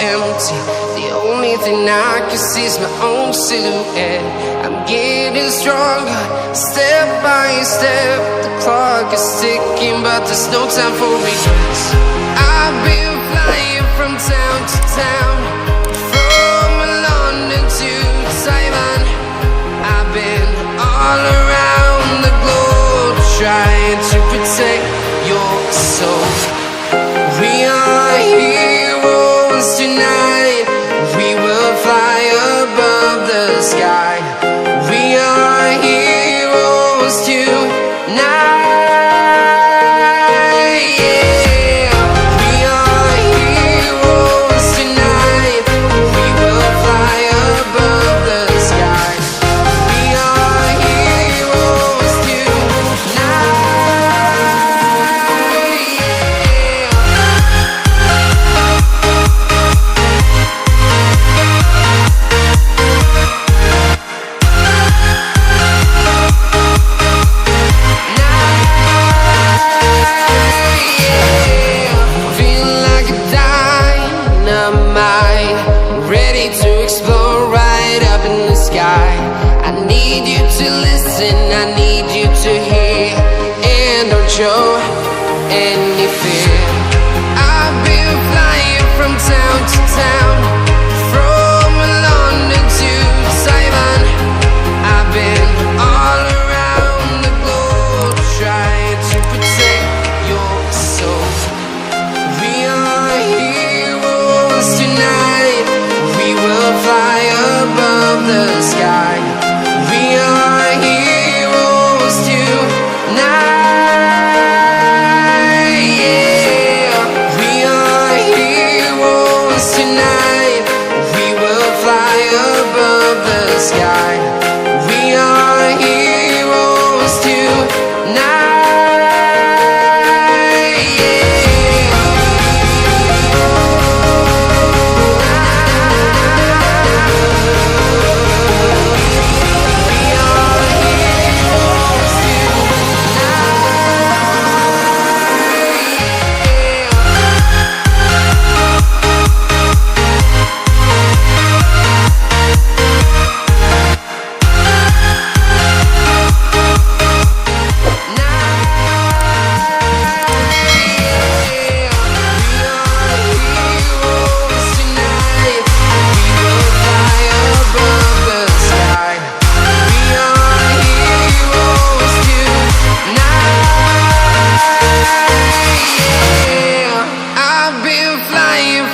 empty. The only thing I can see is my own silhouette. I'm getting stronger, step by step. The clock is ticking, but there's no time for regrets. I've been flying from town to town, from London to Taiwan. I've been all around the globe, trying to protect your soul. We are heroes tonight. We will fly above the sky. We are heroes tonight. Yeah. We are heroes tonight. We will fly above the sky. We are heroes tonight. I need you to listen, I need you to hear, and don't show any fear. I've been flying from town to town, from London to Taiwan. I've been all around the globe, trying to protect your soul. We are heroes tonight. We will fly above the sky. We are heroes tonight. Yeah. We are heroes tonight. We will fly above the sky. We are heroes tonight.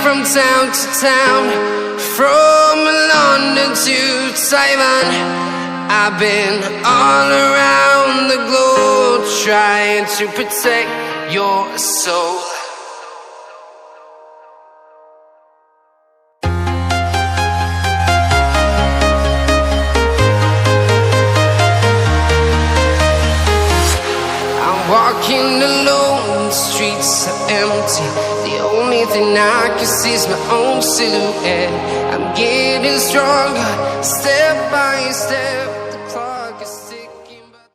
From town to town, from London to Taiwan. I've been all around the globe, trying to protect your soul. I'm walking alone, the streets are empty. The only thing I can see is my own silhouette. I'm getting stronger, step by step.